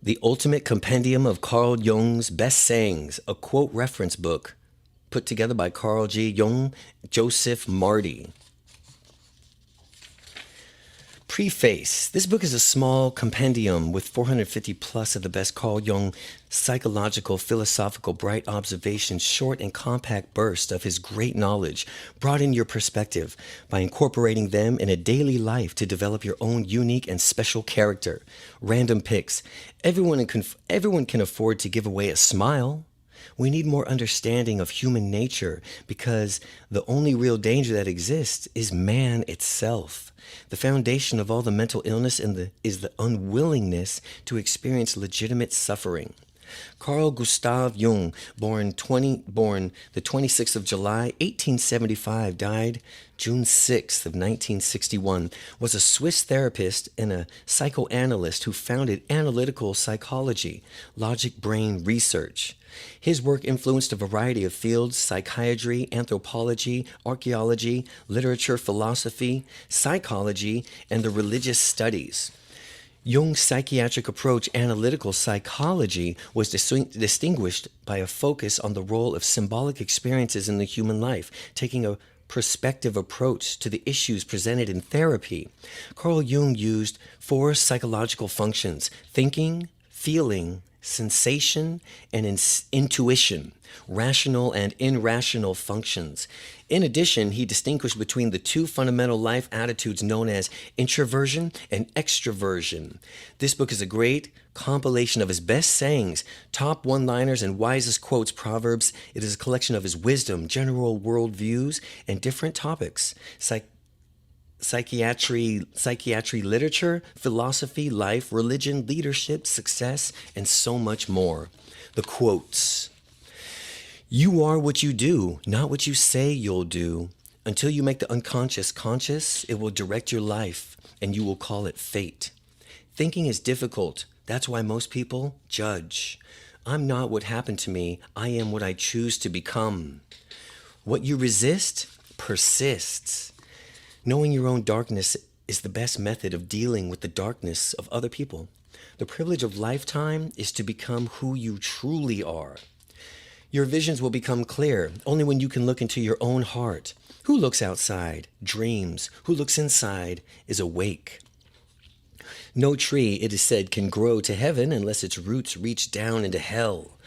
The Ultimate Compendium of Carl Jung's Best Sayings, a quote reference book put together by Carl G. Jung, Joseph Marty. Preface. This book is a small compendium with 450 plus of the best Carl Jung psychological, philosophical, bright observations, short and compact bursts of his great knowledge. Broaden your perspective by incorporating them in a daily life to develop your own unique and special character. Random picks. Everyone can afford to give away a smile. We need more understanding of human nature because the only real danger that exists is man itself. The foundation of all the mental illness is the unwillingness to experience legitimate suffering. Carl Gustav Jung, born the 26th of July, 1875, died June 6th of 1961, was a Swiss therapist and a psychoanalyst who founded analytical psychology, logic brain research. His work influenced a variety of fields: psychiatry, anthropology, archaeology, literature, philosophy, psychology, and the religious studies. Jung's psychiatric approach, analytical psychology, was distinguished by a focus on the role of symbolic experiences in the human life, taking a perspective approach to the issues presented in therapy. Carl Jung used 4 psychological functions: thinking, feeling, sensation, and intuition, rational and irrational functions. In addition, he distinguished between the 2 fundamental life attitudes known as introversion and extroversion. This book is a great compilation of his best sayings, top one-liners, and wisest quotes, proverbs. It is a collection of his wisdom, general world views, and different topics: psychiatry, literature, philosophy, life, religion, leadership, success, and so much more. The quotes. You are what you do, not what you say you'll do. Until you make the unconscious conscious, it will direct your life, and you will call it fate. Thinking is difficult. That's why most people judge. I'm not what happened to me. I am what I choose to become. What you resist persists. Knowing your own darkness is the best method of dealing with the darkness of other people. The privilege of lifetime is to become who you truly are. Your visions will become clear only when you can look into your own heart. Who looks outside dreams. Who looks inside is awake. No tree, it is said, can grow to heaven unless its roots reach down into hell.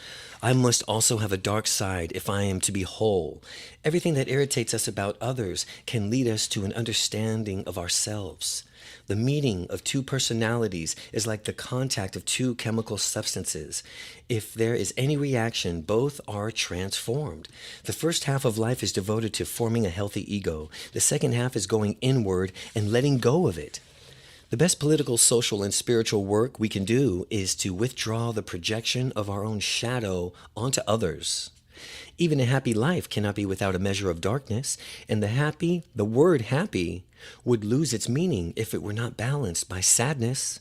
I must also have a dark side if I am to be whole. Everything that irritates us about others can lead us to an understanding of ourselves. The meeting of 2 personalities is like the contact of 2 chemical substances. If there is any reaction, both are transformed. The first half of life is devoted to forming a healthy ego. The second half is going inward and letting go of it. The best political, social, and spiritual work we can do is to withdraw the projection of our own shadow onto others. Even a happy life cannot be without a measure of darkness, and the word happy, would lose its meaning if it were not balanced by sadness.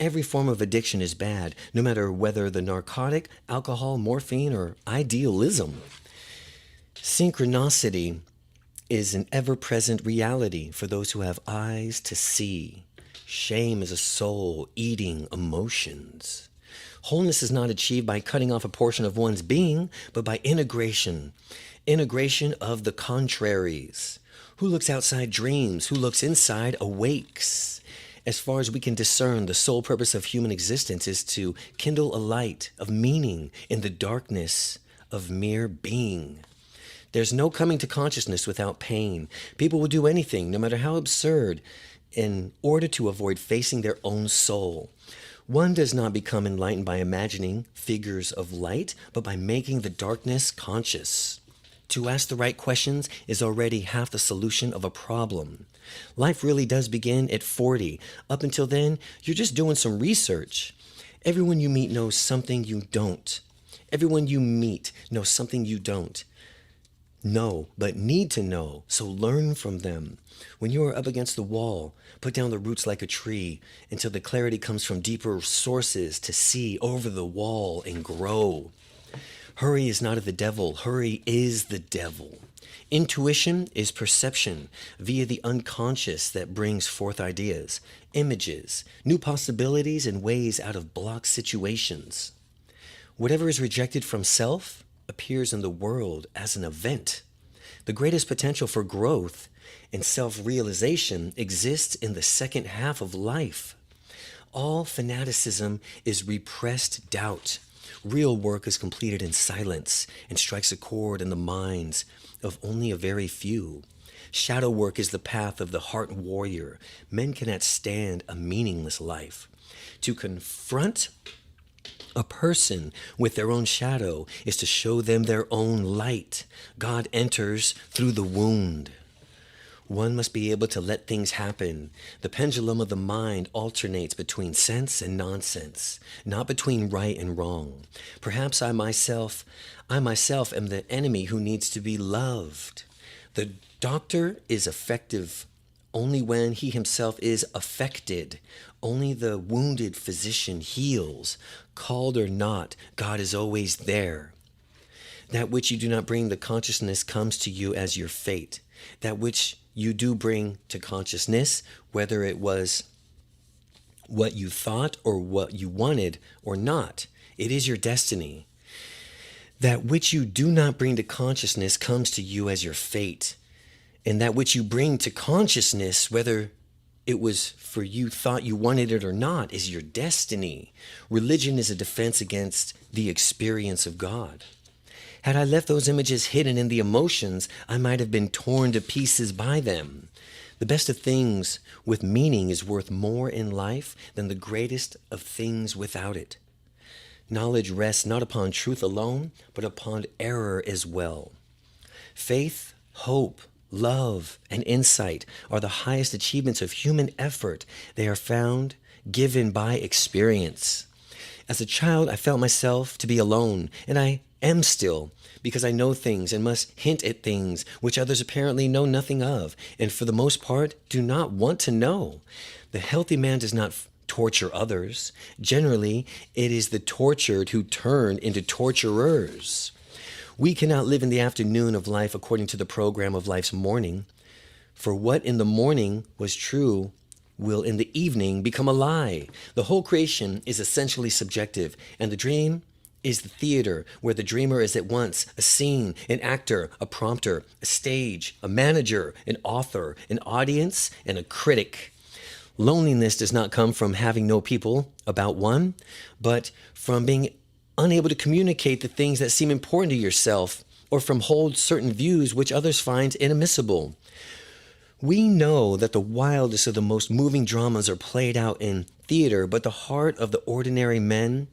Every form of addiction is bad, no matter whether the narcotic, alcohol, morphine, or idealism. Synchronicity is an ever-present reality for those who have eyes to see. Shame is a soul eating emotions. Wholeness is not achieved by cutting off a portion of one's being, but by integration. Integration of the contraries. Who looks outside dreams. Who looks inside awakes. As far as we can discern, the sole purpose of human existence is to kindle a light of meaning in the darkness of mere being. There's no coming to consciousness without pain. People will do anything, no matter how absurd, in order to avoid facing their own soul. One does not become enlightened by imagining figures of light, but by making the darkness conscious. To ask the right questions is already half the solution of a problem. Life really does begin at 40. Up until then, you're just doing some research. Everyone you meet knows something you don't. Everyone you meet knows something you don't know, but need to know, so learn from them. When you are up against the wall, put down the roots like a tree until the clarity comes from deeper sources to see over the wall and grow. Hurry is not of the devil. Hurry is the devil. Intuition is perception via the unconscious that brings forth ideas, images, new possibilities, and ways out of blocked situations. Whatever is rejected from self appears in the world as an event. The greatest potential for growth and self-realization exists in the second half of life. All fanaticism is repressed doubt. Real work is completed in silence and strikes a chord in the minds of only a very few. Shadow work is the path of the heart warrior. Men cannot stand a meaningless life. To confront a person with their own shadow is to show them their own light. God enters through the wound. One must be able to let things happen. The pendulum of the mind alternates between sense and nonsense, not between right and wrong. Perhaps I myself am the enemy who needs to be loved. The doctor is effective only when he himself is affected. Only the wounded physician heals. Called or not, God is always there. That which you do not bring to consciousness comes to you as your fate. That which you do bring to consciousness, whether it was what you thought or what you wanted or not, it is your destiny. That which you do not bring to consciousness comes to you as your fate. And that which you bring to consciousness, whether it was for you thought you wanted it or not, is your destiny. Religion is a defense against the experience of God. Had I left those images hidden in the emotions, I might have been torn to pieces by them. The best of things with meaning is worth more in life than the greatest of things without it. Knowledge rests not upon truth alone, but upon error as well. Faith, hope, love, and insight are the highest achievements of human effort. They are found given by experience. As a child, I felt myself to be alone, and I am still, because I know things and must hint at things which others apparently know nothing of, and for the most part do not want to know. The healthy man does not torture others. Generally, it is the tortured who turn into torturers. We cannot live in the afternoon of life according to the program of life's morning. For what in the morning was true will in the evening become a lie. The whole creation is essentially subjective, and the dream is the theater where the dreamer is at once a scene, an actor, a prompter, a stage, a manager, an author, an audience, and a critic. Loneliness does not come from having no people about one, but from being unable to communicate the things that seem important to yourself, or from hold certain views which others find inadmissible. We know that the wildest of the most moving dramas are played out in theater, but the heart of the ordinary men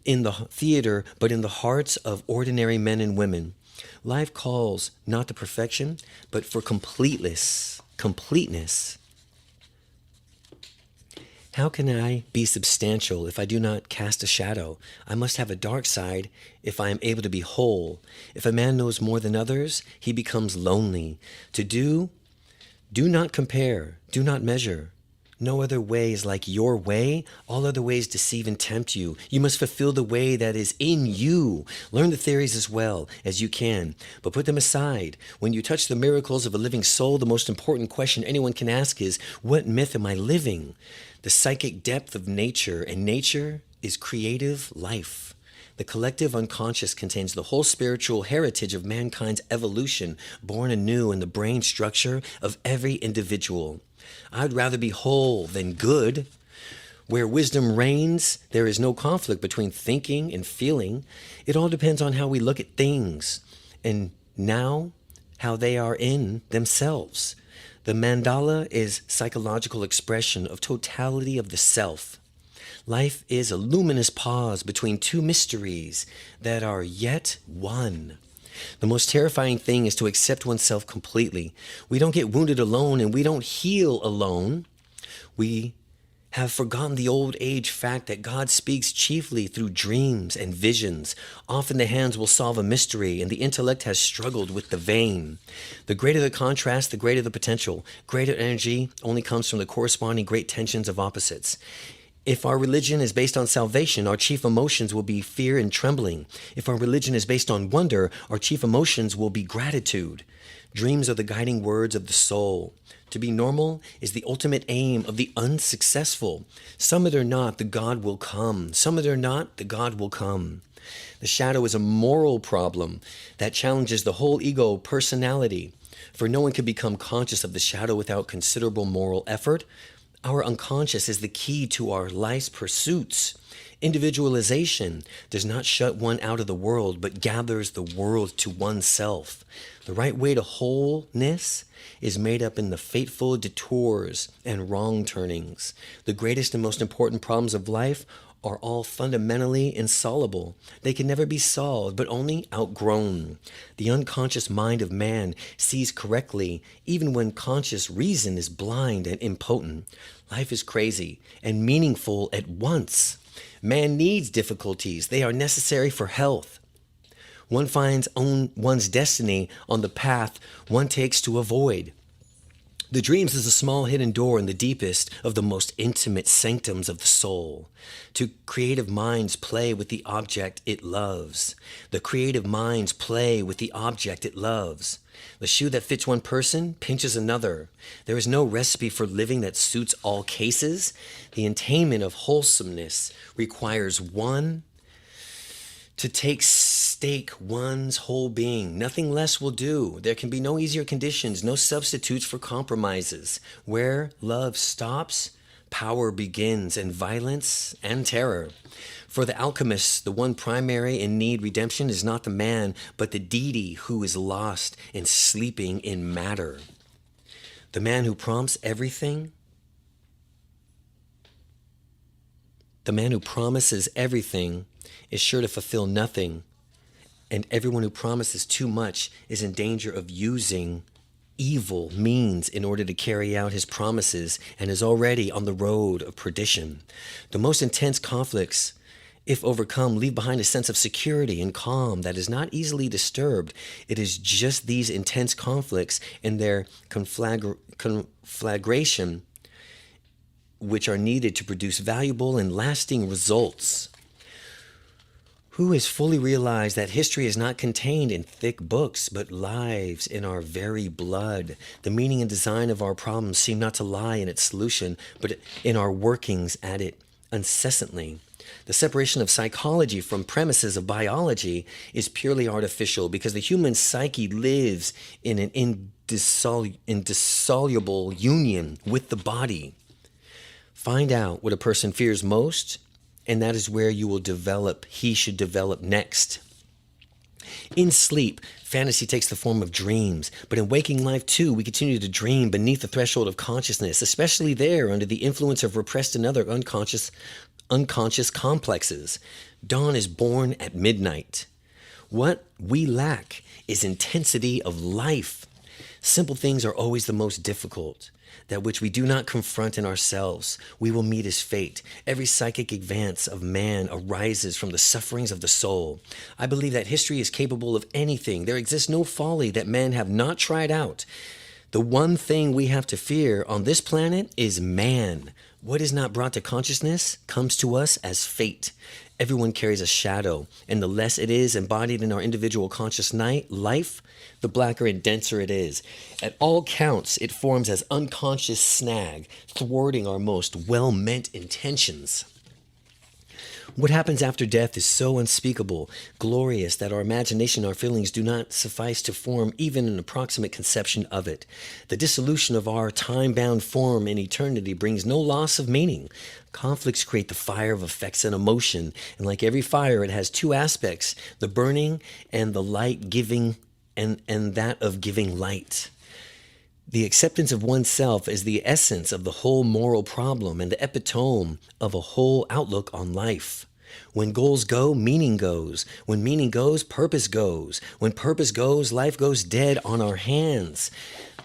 in the theater, but in the hearts of ordinary men and women. Life calls not to perfection, but for completeness. How can I be substantial if I do not cast a shadow? I must have a dark side if I am able to be whole. If a man knows more than others, he becomes lonely. Do not compare, do not measure. No other way is like your way. All other ways deceive and tempt you. You must fulfill the way that is in you. Learn the theories as well as you can, but put them aside. When you touch the miracles of a living soul, the most important question anyone can ask is, what myth am I living? The psychic depth of nature, and nature is creative life. The collective unconscious contains the whole spiritual heritage of mankind's evolution, born anew in the brain structure of every individual. I'd rather be whole than good. Where wisdom reigns, there is no conflict between thinking and feeling. It all depends on how we look at things, and now how they are in themselves. The mandala is psychological expression of totality of the self. Life is a luminous pause between two mysteries that are yet one. The most terrifying thing is to accept oneself completely. We don't get wounded alone, and we don't heal alone. We have forgotten the old age fact that God speaks chiefly through dreams and visions. Often the hands will solve a mystery, and the intellect has struggled with the vein. The greater the contrast, the greater the potential. Greater energy only comes from the corresponding great tensions of opposites. If our religion is based on salvation, our chief emotions will be fear and trembling. If our religion is based on wonder, our chief emotions will be gratitude. Dreams are the guiding words of the soul. To be normal is the ultimate aim of the unsuccessful. Some it or not, the God will come. Some it or not, the God will come. The shadow is a moral problem that challenges the whole ego personality. For no one can become conscious of the shadow without considerable moral effort. Our unconscious is the key to our life's pursuits. Individualization does not shut one out of the world, but gathers the world to oneself. The right way to wholeness is made up in the fateful detours and wrong turnings. The greatest and most important problems of life are all fundamentally insoluble. They can never be solved, but only outgrown. The unconscious mind of man sees correctly, even when conscious reason is blind and impotent. Life is crazy and meaningful at once. Man needs difficulties. They are necessary for health. One finds one's destiny on the path one takes to avoid. The dreams is a small hidden door in the deepest of the most intimate sanctums of the soul. To creative minds play with the object it loves. The creative minds play with the object it loves. The shoe that fits one person pinches another. There is no recipe for living that suits all cases. The attainment of wholesomeness requires one to take stake one's whole being. Nothing less will do. There can be no easier conditions, no substitutes for compromises. Where love stops, power begins, and violence and terror. For the alchemists, the one primary and need redemption is not the man, but the deity who is lost and sleeping in matter. The man who prompts everything, the man who promises everything is sure to fulfill nothing, and everyone who promises too much is in danger of using evil means in order to carry out his promises and is already on the road of perdition. The most intense conflicts, if overcome, leave behind a sense of security and calm that is not easily disturbed. It is just these intense conflicts and their conflagration which are needed to produce valuable and lasting results. Who has fully realized that history is not contained in thick books, but lives in our very blood? The meaning and design of our problems seem not to lie in its solution, but in our workings at it incessantly. The separation of psychology from premises of biology is purely artificial because the human psyche lives in an indissoluble union with the body. Find out what a person fears most, and that is where you will develop, he should develop next. In sleep, fantasy takes the form of dreams, but in waking life too, we continue to dream beneath the threshold of consciousness, especially there under the influence of repressed and other unconscious complexes. Dawn is born at midnight. What we lack is intensity of life. Simple things are always the most difficult. That which we do not confront in ourselves, we will meet as fate. Every psychic advance of man arises from the sufferings of the soul. I believe that history is capable of anything. There exists no folly that men have not tried out. The one thing we have to fear on this planet is man. What is not brought to consciousness comes to us as fate. Everyone carries a shadow, and the less it is embodied in our individual conscious life, the blacker and denser it is. At all counts, it forms as unconscious snag, thwarting our most well-meant intentions. What happens after death is so unspeakable, glorious, that our imagination and our feelings do not suffice to form even an approximate conception of it. The dissolution of our time-bound form in eternity brings no loss of meaning. Conflicts create the fire of affects and emotion, and like every fire, it has two aspects, the burning and the light giving, and that of giving light. The acceptance of oneself is the essence of the whole moral problem and the epitome of a whole outlook on life. When goals go, meaning goes. When meaning goes, purpose goes. When purpose goes, life goes dead on our hands.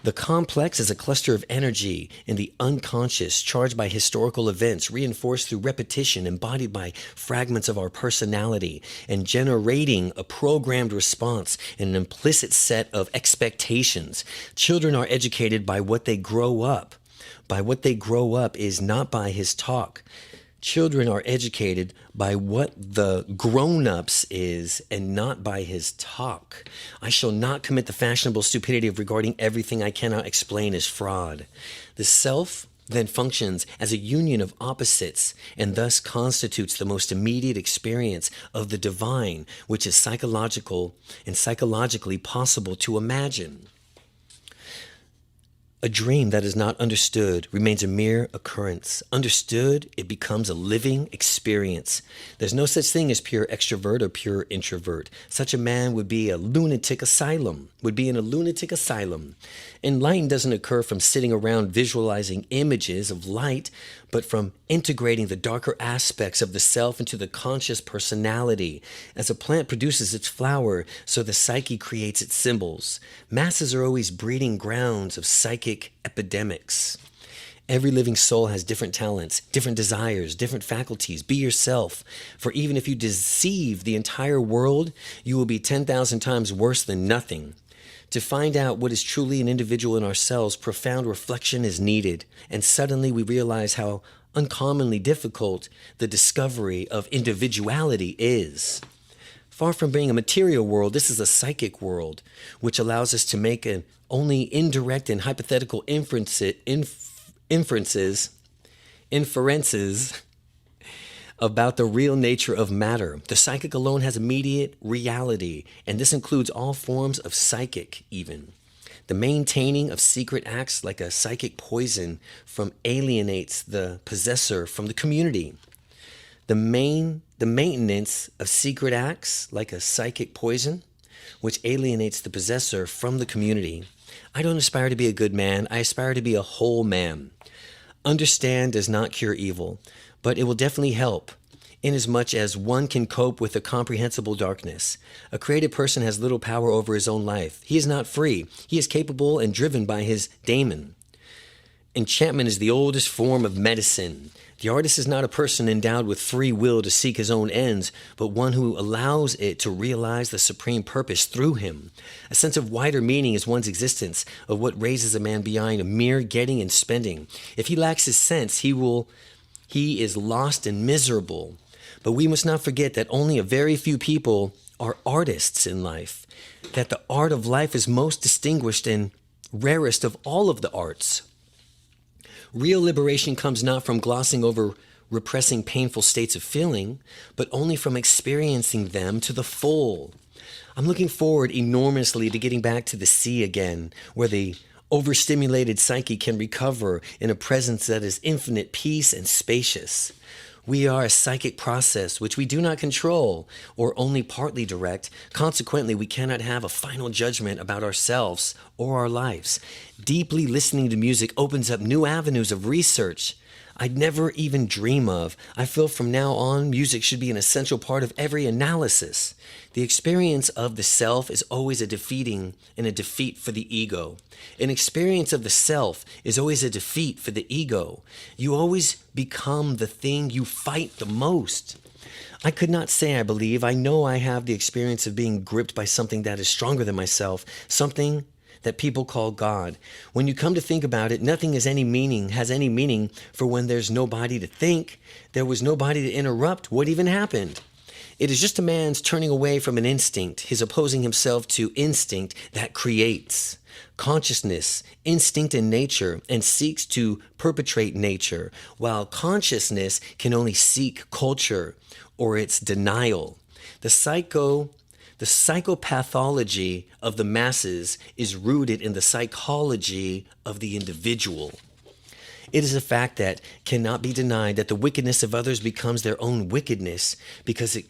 The complex is a cluster of energy in the unconscious, charged by historical events, reinforced through repetition, embodied by fragments of our personality, and generating a programmed response and an implicit set of expectations. Children are educated by what they grow up. By what they grow up is not by his talk. Children are educated by what the grown-ups is and not by his talk. I shall not commit the fashionable stupidity of regarding everything I cannot explain as fraud. The self then functions as a union of opposites and thus constitutes the most immediate experience of the divine, which is psychological and psychologically possible to imagine. A dream that is not understood remains a mere occurrence. Understood, it becomes a living experience. There's no such thing as pure extrovert or pure introvert. Such a man would be in a lunatic asylum. Enlightenment doesn't occur from sitting around visualizing images of light, but from integrating the darker aspects of the self into the conscious personality. As a plant produces its flower, so the psyche creates its symbols. Masses are always breeding grounds of psychic epidemics. Every living soul has different talents, different desires, different faculties. Be yourself. For even if you deceive the entire world, you will be 10,000 times worse than nothing. To find out what is truly an individual in ourselves, profound reflection is needed, and suddenly we realize how uncommonly difficult the discovery of individuality is. Far from being a material world, this is a psychic world, which allows us to make only indirect and hypothetical inferences about the real nature of matter. The psychic alone has immediate reality, and this includes all forms of psychic even. The maintaining of secret acts like a psychic poison alienates the possessor from the community. The maintenance of secret acts like a psychic poison, which alienates the possessor from the community. I don't aspire to be a good man. I aspire to be a whole man. Understand does not cure evil, but it will definitely help, inasmuch as one can cope with a comprehensible darkness. A created person has little power over his own life. He is not free. He is capable and driven by his daemon. Enchantment is the oldest form of medicine. The artist is not a person endowed with free will to seek his own ends, but one who allows it to realize the supreme purpose through him. A sense of wider meaning is one's existence, of what raises a man beyond a mere getting and spending. If he lacks his sense, he is lost and miserable. But we must not forget that only a very few people are artists in life, that the art of life is most distinguished and rarest of all of the arts. Real liberation comes not from glossing over repressing painful states of feeling, but only from experiencing them to the full. I'm looking forward enormously to getting back to the sea again, where the overstimulated psyche can recover in a presence that is infinite peace and spacious. We are a psychic process which we do not control or only partly direct. Consequently, we cannot have a final judgment about ourselves or our lives. Deeply listening to music opens up new avenues of research I'd never even dream of. I feel from now on, music should be an essential part of every analysis. The experience of the self is always a defeat for the ego. An experience of the self is always a defeat for the ego. You always become the thing you fight the most. I could not say I believe. I know I have the experience of being gripped by something that is stronger than myself, something that people call God. When you come to think about it, nothing has any meaning, for when there's nobody to think, there was nobody to interrupt what even happened. It is just a man's turning away from an instinct, his opposing himself to instinct that creates. Consciousness, instinct in nature, and seeks to perpetrate nature, while consciousness can only seek culture or its denial. The psychopathology of the masses is rooted in the psychology of the individual. It is a fact that cannot be denied that the wickedness of others becomes their own wickedness because it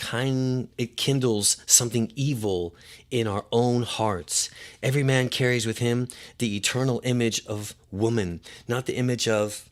kindles something evil in our own hearts. Every man carries with him the eternal image of woman, not the image of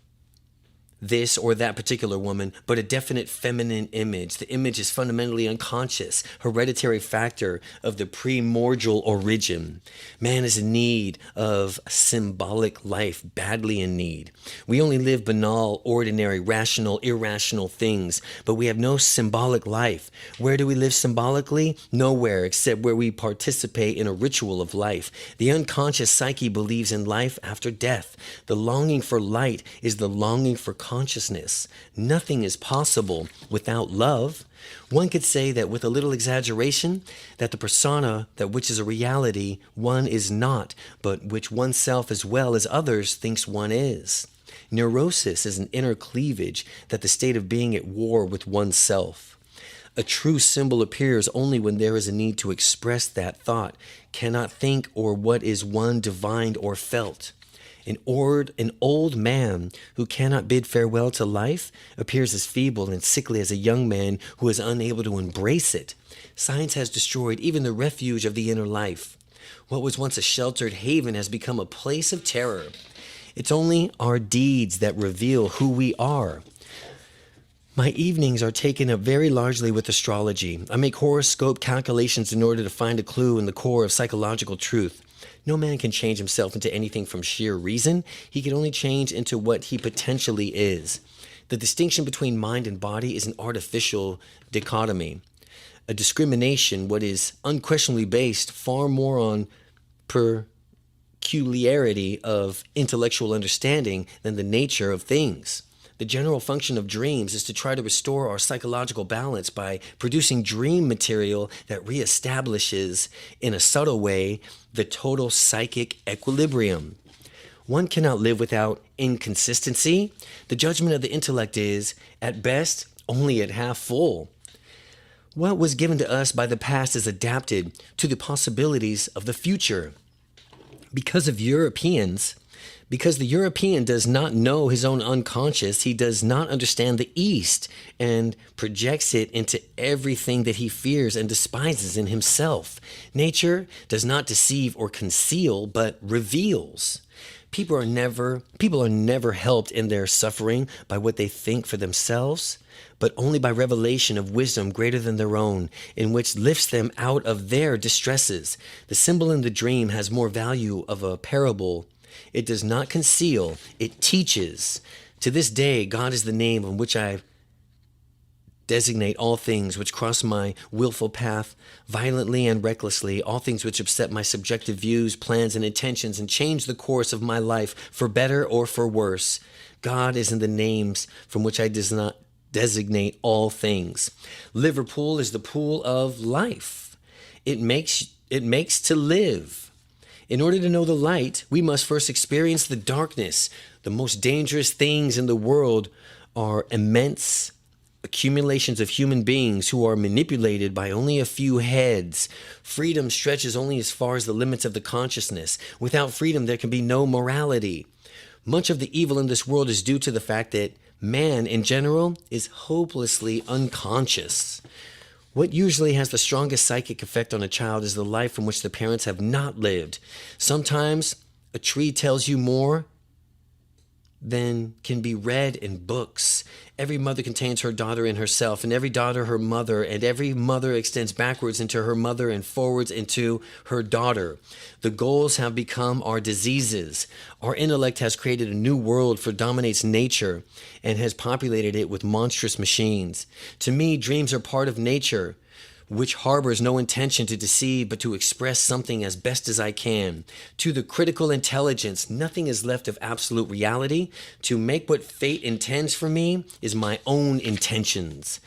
this or that particular woman, but a definite feminine image. The image is fundamentally unconscious, hereditary factor of the primordial origin. Man is in need of symbolic life, badly in need. We only live banal, ordinary, rational, irrational things, but we have no symbolic life. Where do we live symbolically? Nowhere, except where we participate in a ritual of life. The unconscious psyche believes in life after death. The longing for light is the longing for consciousness. Nothing is possible without love. One could say that with a little exaggeration, that the persona that which is a reality one is not, but which oneself as well as others thinks one is. Neurosis is an inner cleavage, that the state of being at war with oneself. A true symbol appears only when there is a need to express that thought, cannot think or what is one divined or felt. An old man who cannot bid farewell to life appears as feeble and sickly as a young man who is unable to embrace it. Science has destroyed even the refuge of the inner life. What was once a sheltered haven has become a place of terror. It's only our deeds that reveal who we are. My evenings are taken up very largely with astrology. I make horoscope calculations in order to find a clue in the core of psychological truth. No man can change himself into anything from sheer reason. He can only change into what he potentially is. The distinction between mind and body is an artificial dichotomy, a discrimination what is unquestionably based far more on peculiarity of intellectual understanding than the nature of things. The general function of dreams is to try to restore our psychological balance by producing dream material that reestablishes, in a subtle way, the total psychic equilibrium. One cannot live without inconsistency. The judgment of the intellect is, at best, only at half full. What was given to us by the past is adapted to the possibilities of the future. Because the European does not know his own unconscious, he does not understand the East and projects it into everything that he fears and despises in himself. Nature does not deceive or conceal, but reveals. People are never helped in their suffering by what they think for themselves, but only by revelation of wisdom greater than their own, in which lifts them out of their distresses. The symbol in the dream has more value of a parable. It does not conceal, it teaches. To this day, God is the name on which I designate all things which cross my willful path violently and recklessly, all things which upset my subjective views, plans, and intentions, and change the course of my life for better or for worse. God is in the names from which I designate all things. Liverpool is the pool of life. It makes to live. In order to know the light, we must first experience the darkness. The most dangerous things in the world are immense accumulations of human beings who are manipulated by only a few heads. Freedom stretches only as far as the limits of the consciousness. Without freedom, there can be no morality. Much of the evil in this world is due to the fact that man, in general, is hopelessly unconscious. What usually has the strongest psychic effect on a child is the life from which the parents have not lived. Sometimes a tree tells you more than can be read in books. Every mother contains her daughter in herself, and every daughter her mother, and every mother extends backwards into her mother and forwards into her daughter. The goals have become our diseases. Our intellect has created a new world for dominates nature and has populated it with monstrous machines. To me, dreams are part of nature, which harbors no intention to deceive but to express something as best as I can. To the critical intelligence, nothing is left of absolute reality. To make what fate intends for me is my own intentions.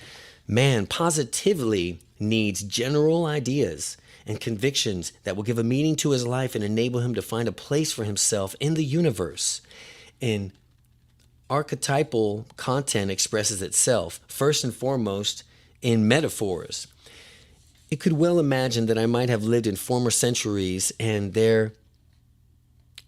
Man positively needs general ideas and convictions that will give a meaning to his life and enable him to find a place for himself in the universe. In archetypal content expresses itself, first and foremost, in metaphors. It could well imagine that I might have lived in former centuries and there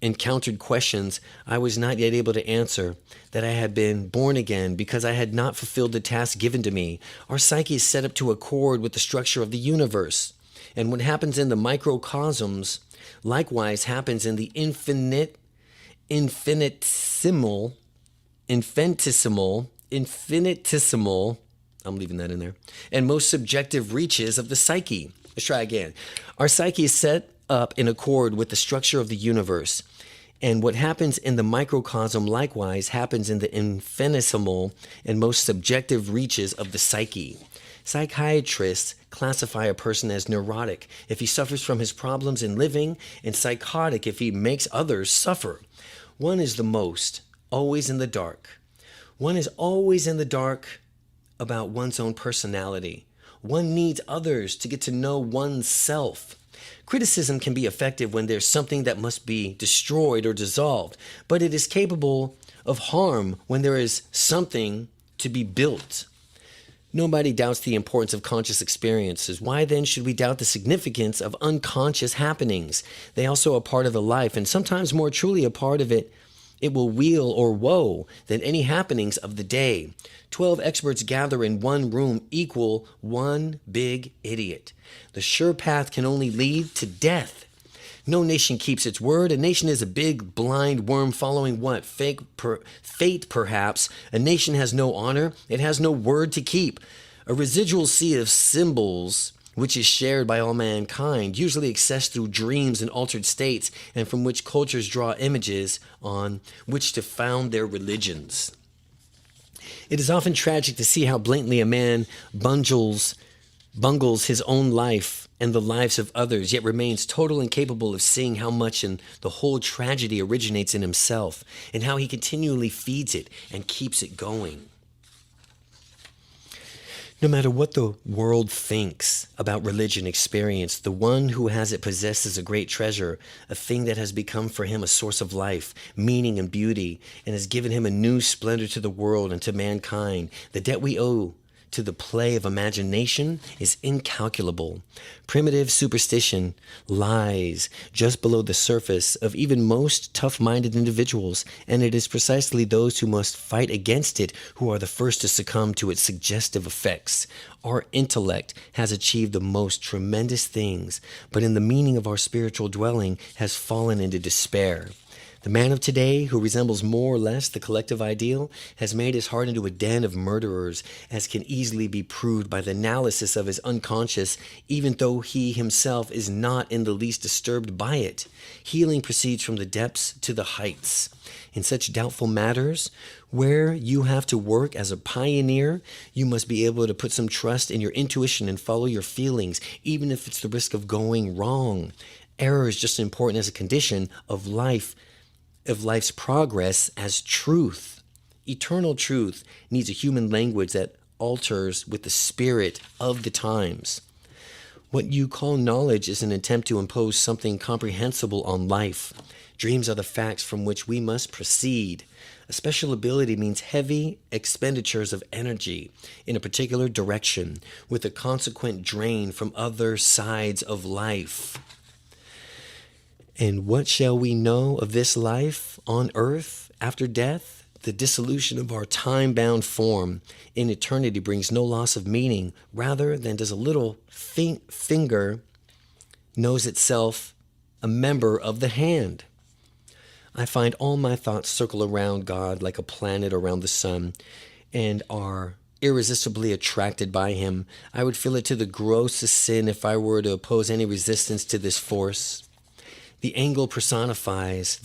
encountered questions I was not yet able to answer, that I had been born again because I had not fulfilled the task given to me. Our psyche is set up to accord with the structure of the universe, and what happens in the microcosms likewise happens in the infinitesimal, I'm leaving that in there, and most subjective reaches of the psyche. Let's try again. Our psyche is set up in accord with the structure of the universe, and what happens in the microcosm likewise happens in the infinitesimal and most subjective reaches of the psyche. Psychiatrists classify a person as neurotic if he suffers from his problems in living, and psychotic if he makes others suffer. One is the most, always in the dark. One is always in the dark about one's own personality. One needs others to get to know oneself. Criticism can be effective when there's something that must be destroyed or dissolved, but it is capable of harm when there is something to be built. Nobody doubts the importance of conscious experiences. Why then should we doubt the significance of unconscious happenings? They also are part of the life, and sometimes more truly a part of it. It will weal or woe than any happenings of the day. 12 experts gather in one room equal one big idiot. The sure path can only lead to death. No nation keeps its word. A nation is a big blind worm following what? Fate, perhaps. A nation has no honor. It has no word to keep. A residual sea of symbols, which is shared by all mankind, usually accessed through dreams and altered states, and from which cultures draw images on which to found their religions. It is often tragic to see how blatantly a man bungles his own life and the lives of others, yet remains total incapable of seeing how much in the whole tragedy originates in himself, and how he continually feeds it and keeps it going. No matter what the world thinks about religion experience, the one who has it possesses a great treasure, a thing that has become for him a source of life, meaning, and beauty, and has given him a new splendor to the world and to mankind. The debt we owe to the play of imagination is incalculable. Primitive superstition lies just below the surface of even most tough-minded individuals, and it is precisely those who must fight against it who are the first to succumb to its suggestive effects. Our intellect has achieved the most tremendous things, but in the meaning of our spiritual dwelling has fallen into despair. The man of today, who resembles more or less the collective ideal, has made his heart into a den of murderers, as can easily be proved by the analysis of his unconscious, even though he himself is not in the least disturbed by it. Healing proceeds from the depths to the heights. In such doubtful matters, where you have to work as a pioneer, you must be able to put some trust in your intuition and follow your feelings, even if it's the risk of going wrong. Error is just as important as a condition of life's progress as truth. Eternal truth needs a human language that alters with the spirit of the times. What you call knowledge is an attempt to impose something comprehensible on life. Dreams are the facts from which we must proceed. A special ability means heavy expenditures of energy in a particular direction, with a consequent drain from other sides of life. And what shall we know of this life on earth after death? The dissolution of our time-bound form in eternity brings no loss of meaning, rather than does a little finger knows itself a member of the hand. I find all my thoughts circle around God like a planet around the sun and are irresistibly attracted by him. I would feel it to the grossest sin if I were to oppose any resistance to this force. The angel personifies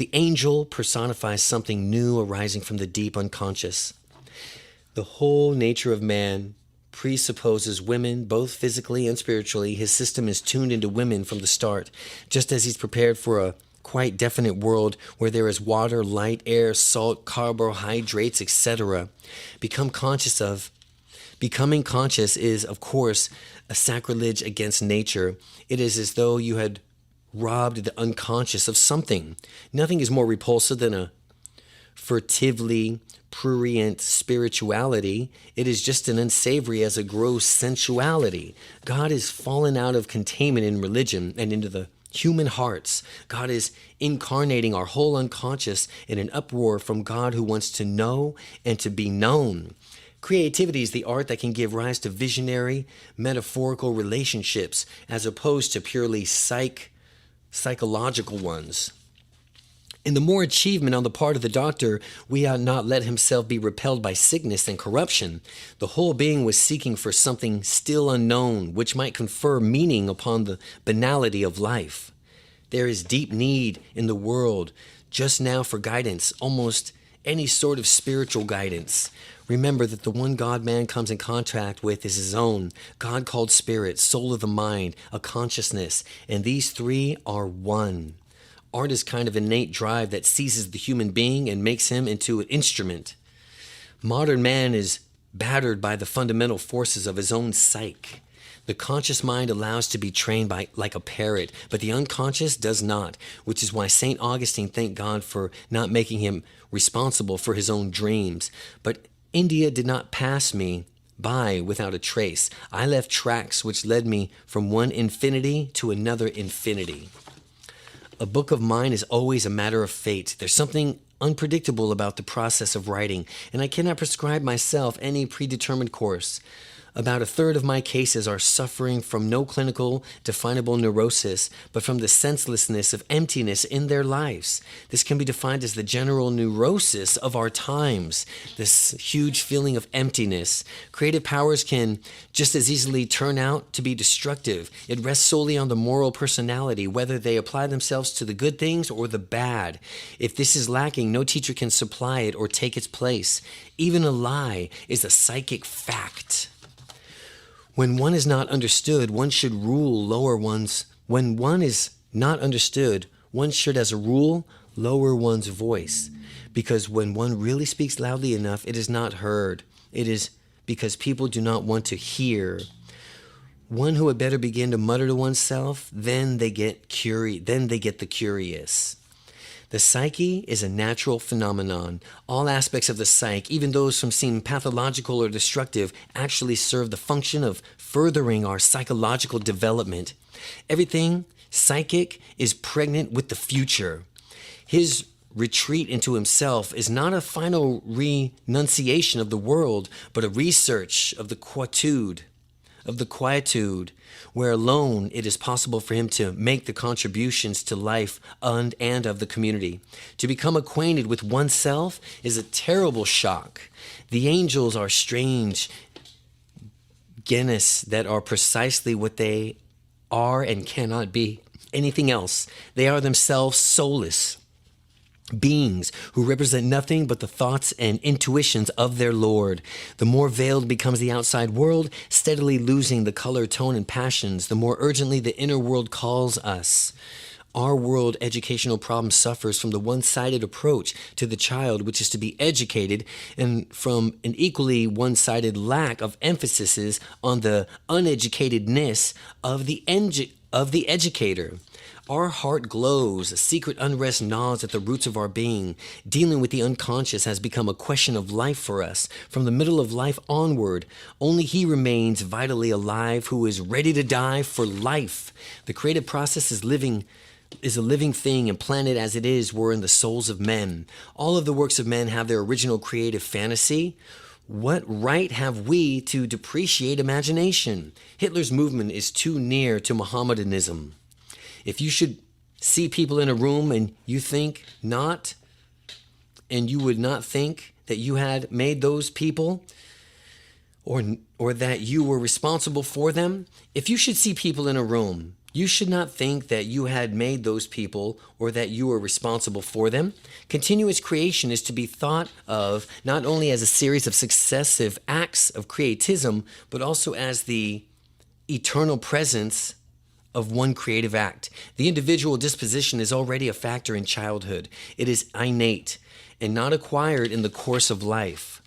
something new arising from the deep unconscious. The whole nature of man presupposes women, both physically and spiritually. His system is tuned into women from the start, just as he's prepared for a quite definite world where there is water, light, air, salt, carbohydrates, etc. Becoming conscious is, of course, a sacrilege against nature. It is as though you had robbed the unconscious of something. Nothing is more repulsive than a furtively prurient spirituality. It is just as unsavory as a gross sensuality. God is fallen out of containment in religion and into the human hearts. God is incarnating our whole unconscious in an uproar from God who wants to know and to be known. Creativity is the art that can give rise to visionary, metaphorical relationships as opposed to purely psychological ones. In the more achievement on the part of the doctor, we ought not let himself be repelled by sickness and corruption. The whole being was seeking for something still unknown, which might confer meaning upon the banality of life. There is deep need in the world just now for guidance, almost any sort of spiritual guidance. Remember that the one God man comes in contact with is his own. God called spirit, soul of the mind, a consciousness, and these three are one. Art is kind of innate drive that seizes the human being and makes him into an instrument. Modern man is battered by the fundamental forces of his own psyche. The conscious mind allows to be trained by like a parrot, but the unconscious does not, which is why St. Augustine thanked God for not making him responsible for his own dreams. But India did not pass me by without a trace. I left tracks which led me from one infinity to another infinity. A book of mine is always a matter of fate. There's something unpredictable about the process of writing, and I cannot prescribe myself any predetermined course. About a third of my cases are suffering from no clinical definable neurosis, but from the senselessness of emptiness in their lives. This can be defined as the general neurosis of our times, this huge feeling of emptiness. Creative powers can just as easily turn out to be destructive. It rests solely on the moral personality, whether they apply themselves to the good things or the bad. If this is lacking, no teacher can supply it or take its place. Even a lie is a psychic fact. When one is not understood, one should rule lower one's. When one is not understood, one should, as a rule, lower one's voice. Because when one really speaks loudly enough, it is not heard. It is because people do not want to hear. One who had better begin to mutter to oneself, then they get the curious. The psyche is a natural phenomenon. All aspects of the psyche, even those from seem pathological or destructive, actually serve the function of furthering our psychological development. Everything psychic is pregnant with the future. His retreat into himself is not a final renunciation of the world, but a research of the quietude, where alone it is possible for him to make the contributions to life and of the community. To become acquainted with oneself is a terrible shock. The angels are strange genus that are precisely what they are and cannot be anything else. They are themselves soulless beings who represent nothing but the thoughts and intuitions of their Lord. The more veiled becomes the outside world, steadily losing the color, tone, and passions, the more urgently the inner world calls us. Our world educational problem suffers from the one-sided approach to the child, which is to be educated, and from an equally one-sided lack of emphasis on the uneducatedness of the educator. Our heart glows, a secret unrest gnaws at the roots of our being. Dealing with the unconscious has become a question of life for us. From the middle of life onward, only he remains vitally alive who is ready to die for life. The creative process is a living thing, and planted as it is were in the souls of men. All of the works of men have their original creative fantasy. What right have we to depreciate imagination? Hitler's movement is too near to Mohammedanism. If you should see people in a room and you think not, and you would not think that you had made those people or that you were responsible for them, if you should see people in a room, you should not think that you had made those people or that you were responsible for them. Continuous creation is to be thought of not only as a series of successive acts of creatism, but also as the eternal presence of one creative act. The individual disposition is already a factor in childhood. It is innate and not acquired in the course of life.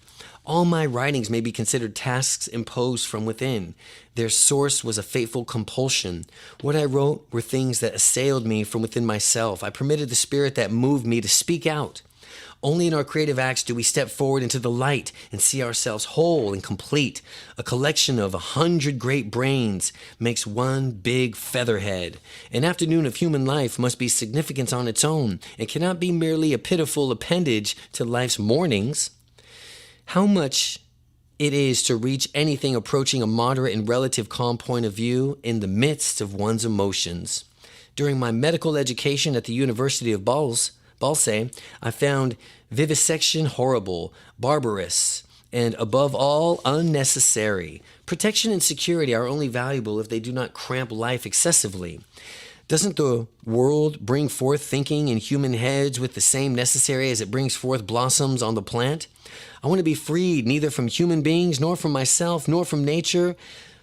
All my writings may be considered tasks imposed from within. Their source was a fateful compulsion. What I wrote were things that assailed me from within myself. I permitted the spirit that moved me to speak out. Only in our creative acts do we step forward into the light and see ourselves whole and complete. A collection of 100 great brains makes one big featherhead. An afternoon of human life must be significant on its own. It cannot be merely a pitiful appendage to life's mornings. How much it is to reach anything approaching a moderate and relative calm point of view in the midst of one's emotions. During my medical education at the University of Balse, I found vivisection horrible, barbarous, and above all, unnecessary. Protection and security are only valuable if they do not cramp life excessively. Doesn't the world bring forth thinking in human heads with the same necessary as it brings forth blossoms on the plant? I want to be freed neither from human beings, nor from myself, nor from nature,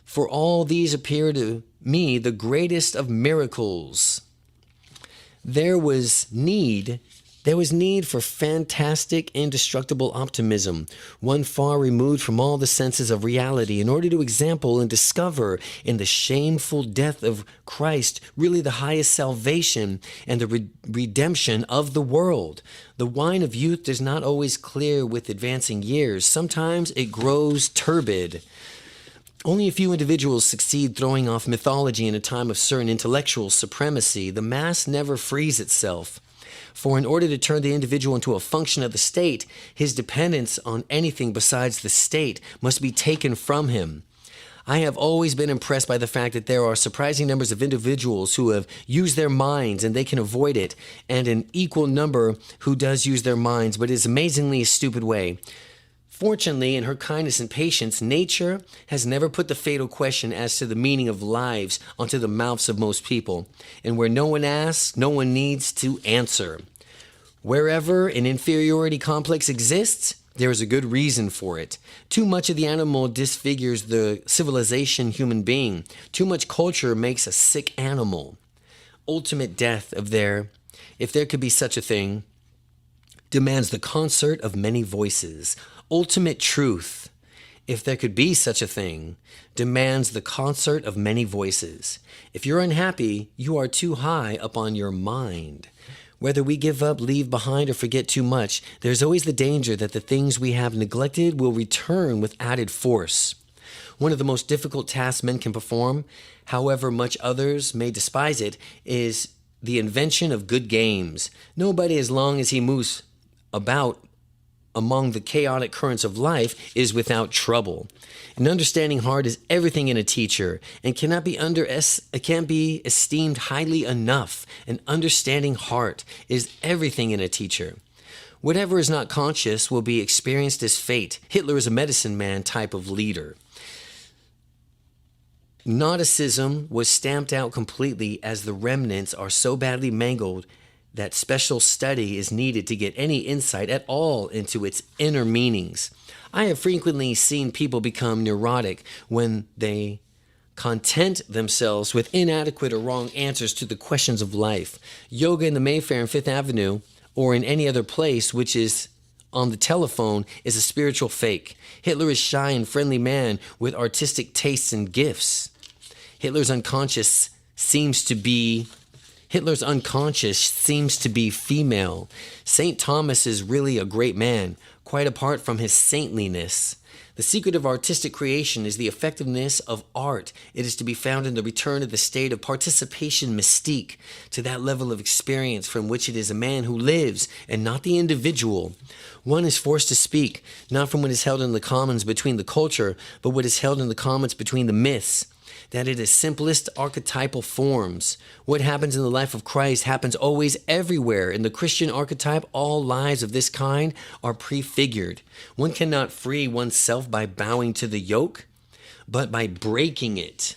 for all these appear to me the greatest of miracles. There was need There was need for fantastic, indestructible optimism, one far removed from all the senses of reality, in order to example and discover in the shameful death of Christ really the highest salvation and the redemption of the world. The wine of youth does not always clear with advancing years. Sometimes it grows turbid. Only a few individuals succeed throwing off mythology in a time of certain intellectual supremacy. The mass never frees itself. For in order to turn the individual into a function of the state, his dependence on anything besides the state must be taken from him. I have always been impressed by the fact that there are surprising numbers of individuals who have used their minds and they can avoid it, and an equal number who does use their minds, but is amazingly a stupid way. Fortunately, in her kindness and patience, nature has never put the fatal question as to the meaning of lives onto the mouths of most people. And where no one asks, no one needs to answer. Wherever an inferiority complex exists, there is a good reason for it. Too much of the animal disfigures the civilization human being. Too much culture makes a sick animal. Ultimate death if there could be such a thing, demands the concert of many voices. Ultimate truth, if there could be such a thing, demands the concert of many voices. If you're unhappy, you are too high up on your mind. Whether we give up, leave behind, or forget too much, there's always the danger that the things we have neglected will return with added force. One of the most difficult tasks men can perform, however much others may despise it, is the invention of good games. Nobody, as long as he moves about among the chaotic currents of life, is without trouble. An understanding heart is everything in a teacher and can't be esteemed highly enough. An understanding heart is everything in a teacher. Whatever is not conscious will be experienced as fate. Hitler is a medicine man type of leader. Gnosticism was stamped out completely, as the remnants are so badly mangled that special study is needed to get any insight at all into its inner meanings. I have frequently seen people become neurotic when they content themselves with inadequate or wrong answers to the questions of life. Yoga in the Mayfair and Fifth Avenue, or in any other place which is on the telephone, is a spiritual fake. Hitler is a shy and friendly man with artistic tastes and gifts. Hitler's unconscious seems to be female. St. Thomas is really a great man, quite apart from his saintliness. The secret of artistic creation is the effectiveness of art. It is to be found in the return of the state of participation mystique, to that level of experience from which it is a man who lives and not the individual. One is forced to speak, not from what is held in the commons between the culture, but what is held in the commons between the myths. That it is simplest archetypal forms. What happens in the life of Christ happens always everywhere. In the Christian archetype, all lives of this kind are prefigured. One cannot free oneself by bowing to the yoke, but by breaking it.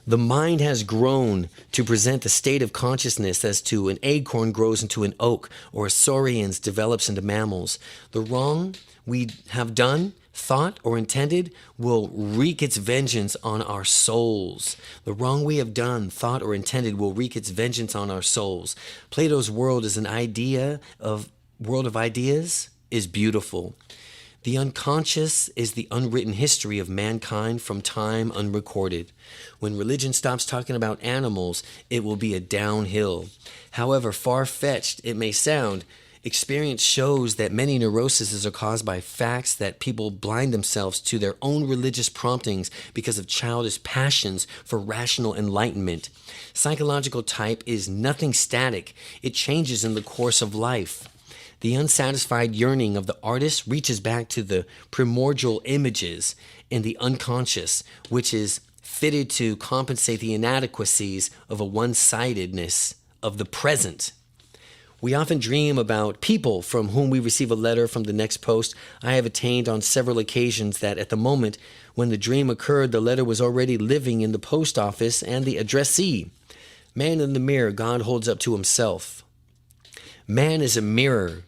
The mind has grown to present the state of consciousness as to an acorn grows into an oak, or a saurians develops into mammals. The wrong we have done, thought, or intended will wreak its vengeance on our souls. The wrong we have done, thought, or intended will wreak its vengeance on our souls. Plato's world is world of ideas is beautiful. The unconscious is the unwritten history of mankind from time unrecorded. When religion stops talking about animals, it will be a downhill. However far-fetched it may sound, experience shows that many neuroses are caused by facts that people blind themselves to their own religious promptings because of childish passions for rational enlightenment. Psychological type is nothing static. It changes in the course of life. The unsatisfied yearning of the artist reaches back to the primordial images in the unconscious, which is fitted to compensate the inadequacies of a one-sidedness of the present. We often dream about people from whom we receive a letter from the next post. I have attained on several occasions that at the moment when the dream occurred, the letter was already living in the post office and the addressee. Man in the mirror God holds up to himself. Man is a mirror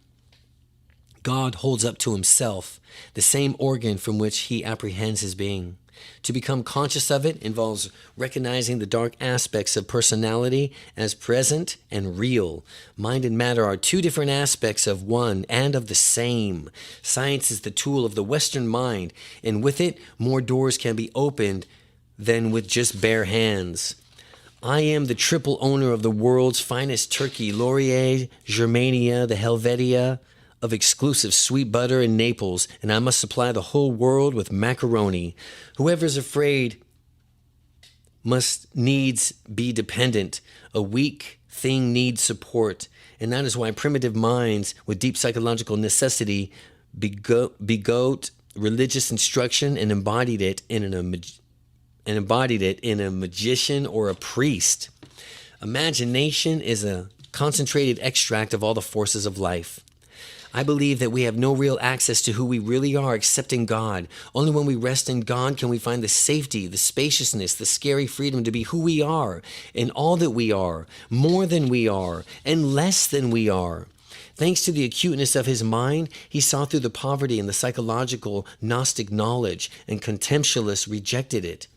God holds up to himself, the same organ from which he apprehends his being. To become conscious of it involves recognizing the dark aspects of personality as present and real. Mind and matter are two different aspects of one and of the same. Science is the tool of the Western mind, and with it, more doors can be opened than with just bare hands. I am the triple owner of the world's finest turkey, Laurier, Germania, the Helvetia, of exclusive sweet butter in Naples, and I must supply the whole world with macaroni. Whoever's afraid must needs be dependent. A weak thing needs support, and that is why primitive minds with deep psychological necessity begot religious instruction and embodied it in a magician or a priest. Imagination is a concentrated extract of all the forces of life. I believe that we have no real access to who we really are except in God. Only when we rest in God can we find the safety, the spaciousness, the scary freedom to be who we are, in all that we are, more than we are, and less than we are. Thanks to the acuteness of his mind, he saw through the poverty and the psychological Gnostic knowledge, and contemptuous rejected it.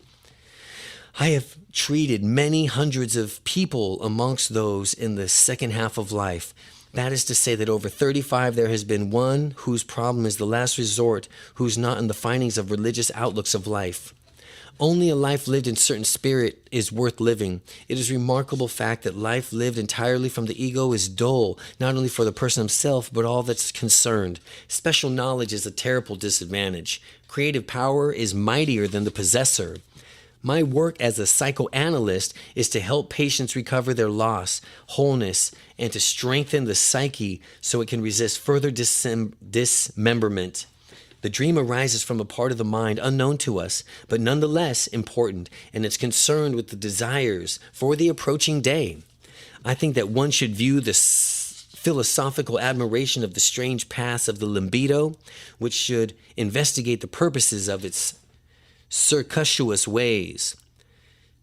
I have treated many hundreds of people amongst those in the second half of life. That is to say that over 35 there has been one whose problem is the last resort, who's not in the findings of religious outlooks of life. Only a life lived in certain spirit is worth living. It is a remarkable fact that life lived entirely from the ego is dull, not only for the person himself, but all that's concerned. Special knowledge is a terrible disadvantage. Creative power is mightier than the possessor. My work as a psychoanalyst is to help patients recover their loss, wholeness, and to strengthen the psyche so it can resist further dismemberment. The dream arises from a part of the mind unknown to us, but nonetheless important, and it's concerned with the desires for the approaching day. I think that one should view the philosophical admiration of the strange paths of the libido, which should investigate the purposes of its circuitous ways.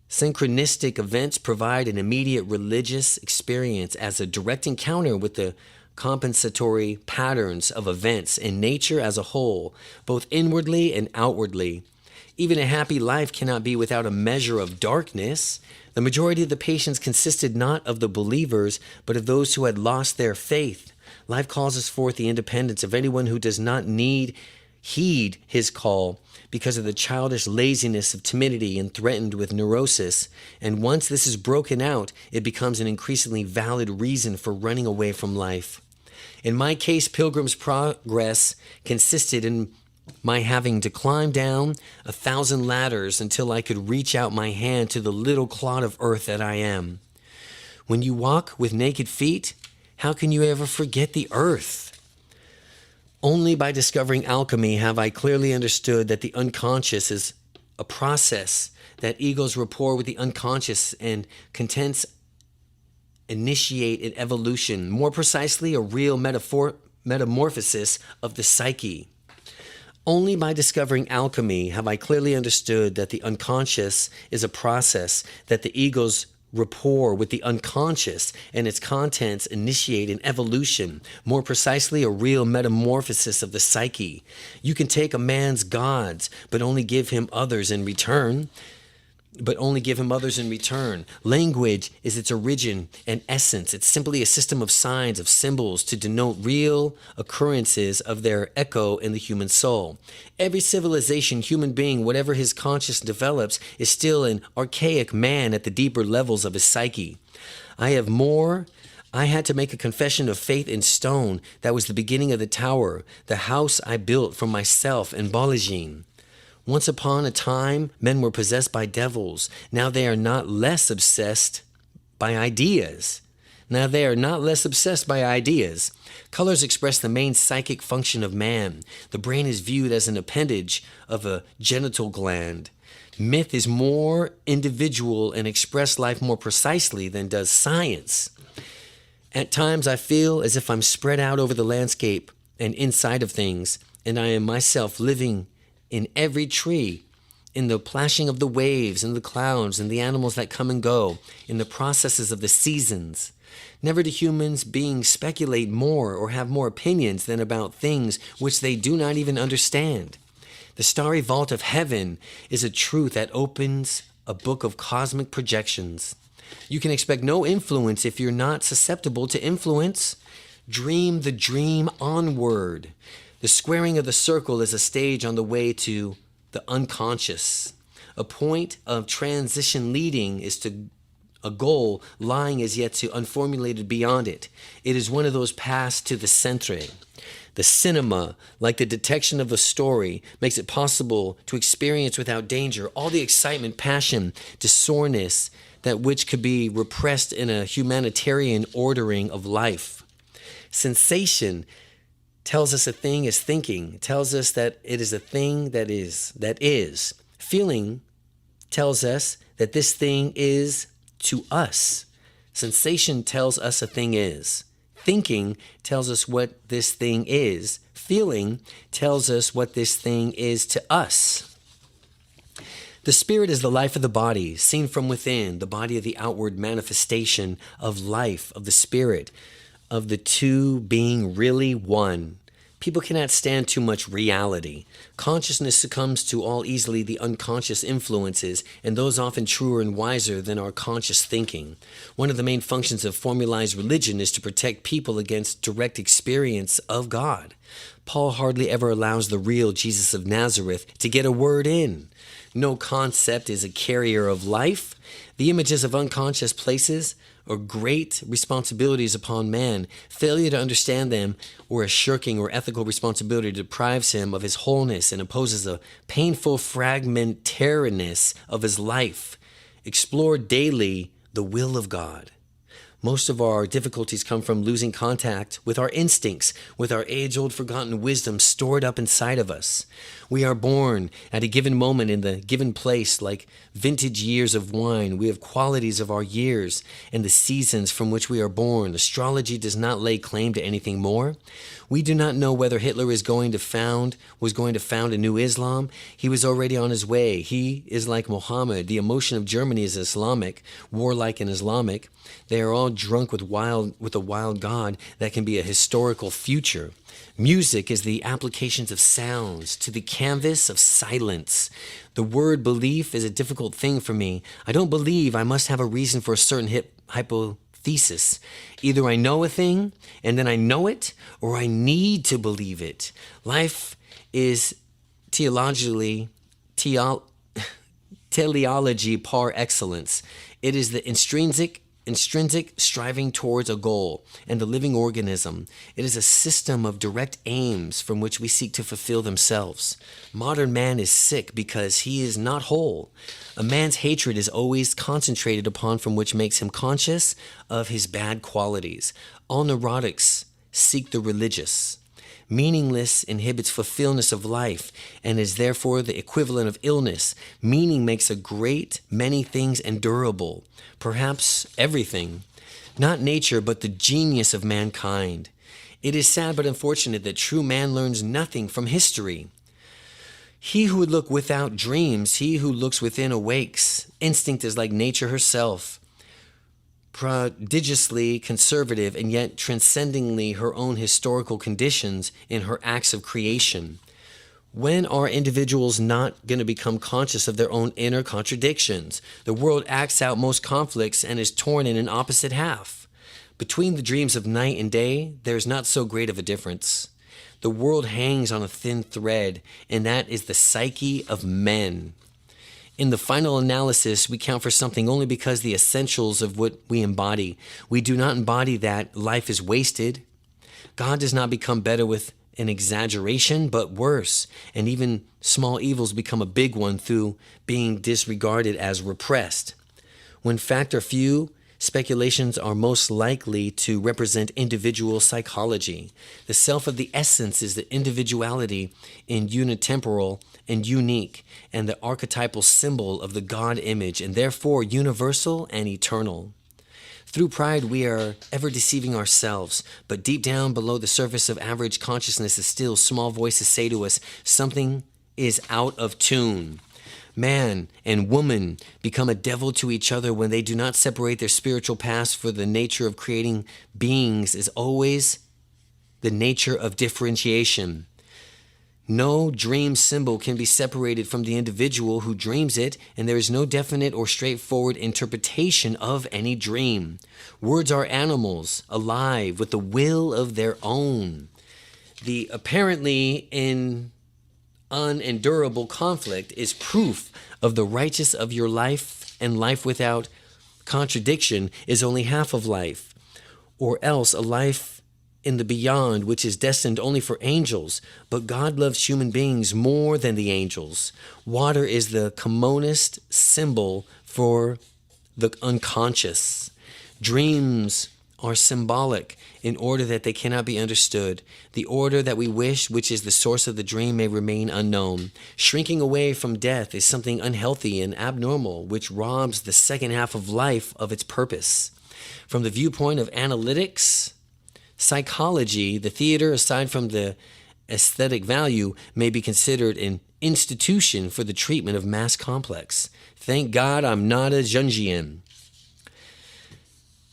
Synchronistic events provide an immediate religious experience as a direct encounter with the compensatory patterns of events in nature as a whole, both inwardly and outwardly. Even a happy life cannot be without a measure of darkness. The majority of the patients consisted not of the believers, but of those who had lost their faith. Life calls us forth the independence of anyone who does not heed his call because of the childish laziness of timidity and threatened with neurosis. And once this is broken out, it becomes an increasingly valid reason for running away from life. In my case, Pilgrim's Progress consisted in my having to climb down 1,000 ladders until I could reach out my hand to the little clod of earth that I am. When you walk with naked feet, how can you ever forget the earth? Only by discovering alchemy have I clearly understood that the unconscious is a process, that ego's rapport with the unconscious and contents initiate an evolution, more precisely a real metamorphosis of the psyche. Only by discovering alchemy have I clearly understood that the unconscious is a process, that the ego's rapport with the unconscious and its contents initiate an evolution, more precisely a real metamorphosis of the psyche. You can take a man's gods, but only give him others in return. Language is its origin and essence. It's simply a system of signs, of symbols to denote real occurrences of their echo in the human soul. Every civilization, human being, whatever his conscience develops, is still an archaic man at the deeper levels of his psyche. I had to make a confession of faith in stone. That was the beginning of the tower, the house I built for myself in Bologna. Once upon a time, men were possessed by devils. Now they are not less obsessed by ideas. Colors express the main psychic function of man. The brain is viewed as an appendage of a genital gland. Myth is more individual and express life more precisely than does science. At times I feel as if I'm spread out over the landscape and inside of things, and I am myself living in every tree, in the plashing of the waves and the clouds and the animals that come and go, in the processes of the seasons. Never do humans beings speculate more or have more opinions than about things which they do not even understand. The starry vault of heaven is a truth that opens a book of cosmic projections. You can expect no influence if you're not susceptible to influence. Dream the dream onward. The squaring of the circle is a stage on the way to the unconscious. A point of transition leading is to a goal lying as yet to unformulated beyond it. It is one of those paths to the centre. The cinema, like the detection of a story, makes it possible to experience without danger all the excitement, passion, to soreness, that which could be repressed in a humanitarian ordering of life. Sensation tells us a thing is thinking, tells us that it is a thing that is. Feeling tells us that this thing is to us. Sensation tells us a thing is. Thinking tells us what this thing is. Feeling tells us what this thing is to us. The spirit is the life of the body, seen from within, the body of the outward manifestation of life, of the spirit, of the two being really one. People cannot stand too much reality. Consciousness succumbs to all easily the unconscious influences, and those often truer and wiser than our conscious thinking. One of the main functions of formalized religion is to protect people against direct experience of God. Paul hardly ever allows the real Jesus of Nazareth to get a word in. No concept is a carrier of life. The images of unconscious places or great responsibilities upon man. Failure to understand them or a shirking or ethical responsibility deprives him of his wholeness and imposes a painful fragmentariness of his life. Explore daily the will of God. Most of our difficulties come from losing contact with our instincts, with our age-old forgotten wisdom stored up inside of us. We are born at a given moment in the given place like vintage years of wine. We have qualities of our years and the seasons from which we are born. Astrology does not lay claim to anything more. We do not know whether Hitler was going to found a new Islam. He was already on his way. He is like Muhammad. The emotion of Germany is Islamic, warlike and Islamic. They are all drunk with a wild God that can be a historical future. Music is the applications of sounds to the canvas of silence. The word belief is a difficult thing for me. I don't believe. I must have a reason for a certain hypothesis. Either I know a thing and then I know it, or I need to believe it. Life is teleology par excellence. It is the intrinsic striving towards a goal, and the living organism. It is a system of direct aims from which we seek to fulfill themselves. Modern man is sick because he is not whole. A man's hatred is always concentrated upon from which makes him conscious of his bad qualities. All neurotics seek the religious. Meaningless inhibits fulfillment of life and is therefore the equivalent of illness. Meaning makes a great many things endurable, perhaps everything. Not nature, but the genius of mankind. It is sad but unfortunate that true man learns nothing from history. He who would look without dreams, he who looks within awakes. Instinct is like nature herself, prodigiously conservative and yet transcendingly her own historical conditions in her acts of creation. When are individuals not going to become conscious of their own inner contradictions? The world acts out most conflicts and is torn in an opposite half. Between the dreams of night and day, there is not so great of a difference. The world hangs on a thin thread, and that is the psyche of men. In the final analysis, we count for something only because the essentials of what we embody. We do not embody that life is wasted. God does not become better with an exaggeration, but worse. And even small evils become a big one through being disregarded as repressed. When fact are few, speculations are most likely to represent individual psychology. The self of the essence is the individuality in unitemporal and unique, and the archetypal symbol of the God image, and therefore universal and eternal. Through pride, we are ever deceiving ourselves, but deep down below the surface of average consciousness is still small voices say to us, something is out of tune. Man and woman become a devil to each other when they do not separate their spiritual past, for the nature of creating beings is always the nature of differentiation. No dream symbol can be separated from the individual who dreams it, and there is no definite or straightforward interpretation of any dream. Words are animals, alive, with a will of their own. The apparently unendurable conflict is proof of the righteous of your life, and life without contradiction is only half of life, or else a life in the beyond, which is destined only for angels. But God loves human beings more than the angels. Water is the commonest symbol for the unconscious. Dreams are symbolic in order that they cannot be understood. The order that we wish, which is the source of the dream, may remain unknown. Shrinking away from death is something unhealthy and abnormal, which robs the second half of life of its purpose. From the viewpoint of analytics, psychology, the theater, aside from the aesthetic value, may be considered an institution for the treatment of mass complex. Thank God I'm not a Jungian.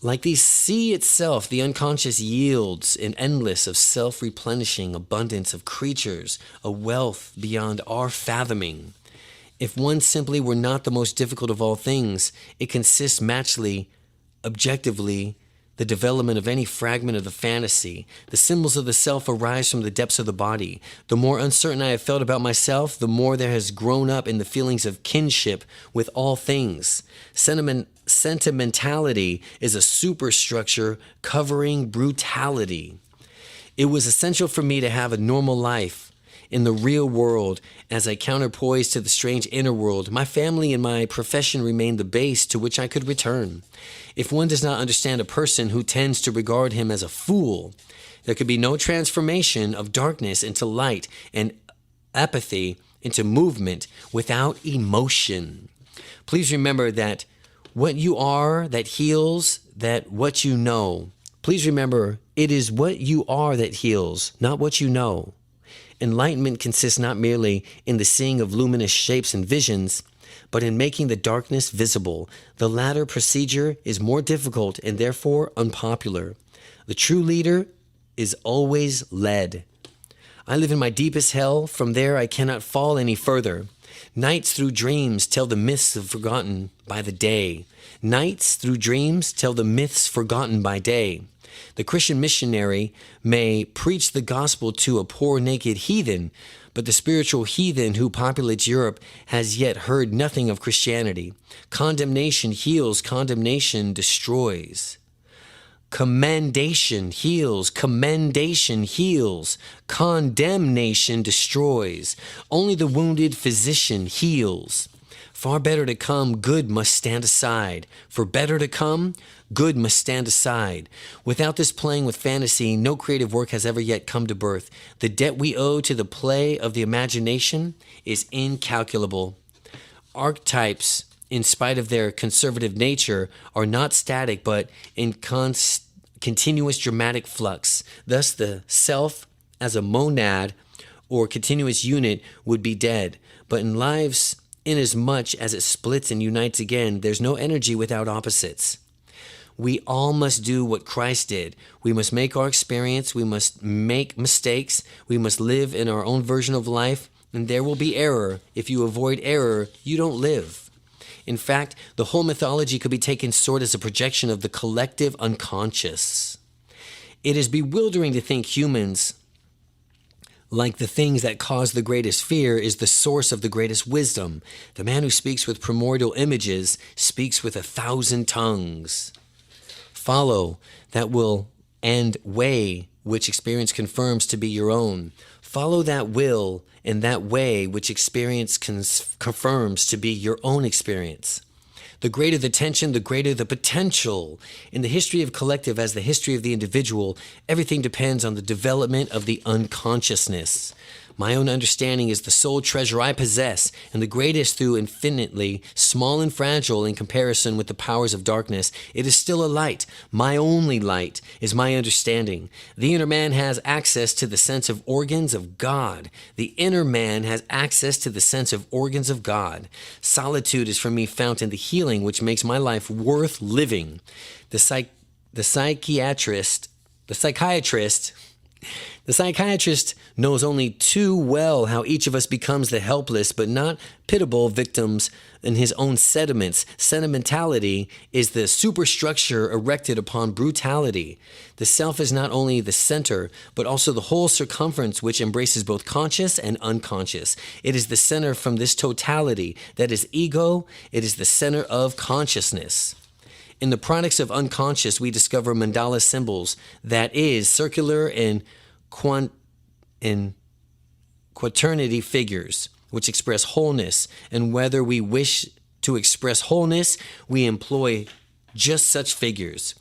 Like the sea itself, the unconscious yields an endless of self-replenishing abundance of creatures, a wealth beyond our fathoming. If one simply were not the most difficult of all things, it consists matchly, objectively, the development of any fragment of the fantasy. The symbols of the self arise from the depths of the body. The more uncertain I have felt about myself, the more there has grown up in the feelings of kinship with all things. Sentimentality is a superstructure covering brutality. It was essential for me to have a normal life in the real world as I counterpoised to the strange inner world. My family and my profession remained the base to which I could return. If one does not understand a person who tends to regard him as a fool, there could be no transformation of darkness into light and apathy into movement without emotion. Please remember that what you are that heals, that what you know. Please remember, it is what you are that heals, not what you know. Enlightenment consists not merely in the seeing of luminous shapes and visions, but in making the darkness visible. The latter procedure is more difficult and therefore unpopular. The true leader is always led. I live in my deepest hell. From there I cannot fall any further. Nights through dreams tell the myths forgotten by the day. Nights through dreams tell the myths forgotten by day. The Christian missionary may preach the gospel to a poor naked heathen, but the spiritual heathen who populates Europe has yet heard nothing of Christianity. Condemnation heals, condemnation destroys. Commendation heals, commendation heals. Condemnation destroys. Only the wounded physician heals. Far better to come, good must stand aside. For better to come, good must stand aside. Without this playing with fantasy, no creative work has ever yet come to birth. The debt we owe to the play of the imagination is incalculable. Archetypes, in spite of their conservative nature, are not static but in continuous dramatic flux. Thus, the self as a monad or continuous unit would be dead. But in lives, inasmuch as it splits and unites again, there's no energy without opposites. We all must do what Christ did. We must make our experience. We must make mistakes. We must live in our own version of life. And there will be error. If you avoid error, you don't live. In fact, the whole mythology could be taken sort as a projection of the collective unconscious. It is bewildering to think humans, like the things that cause the greatest fear, is the source of the greatest wisdom. The man who speaks with primordial images speaks with 1,000 tongues. Follow that will and way which experience confirms to be your own. Follow that will and that way which experience confirms to be your own experience. The greater the tension, the greater the potential. In the history of collective as the history of the individual, everything depends on the development of the unconsciousness. My own understanding is the sole treasure I possess, and the greatest through infinitely small and fragile in comparison with the powers of darkness. It is still a light. My only light is my understanding. The inner man has access to the sense of organs of God. The inner man has access to the sense of organs of God. Solitude is for me found in the healing which makes my life worth living. The psychiatrist knows only too well how each of us becomes the helpless but not pitiable victims in his own sediments. Sentimentality is the superstructure erected upon brutality. The self is not only the center, but also the whole circumference which embraces both conscious and unconscious. It is the center from this totality that is ego. It is the center of consciousness. In the products of unconscious, we discover mandala symbols, that is, circular and quaternity figures, which express wholeness. And whether we wish to express wholeness, we employ just such figures.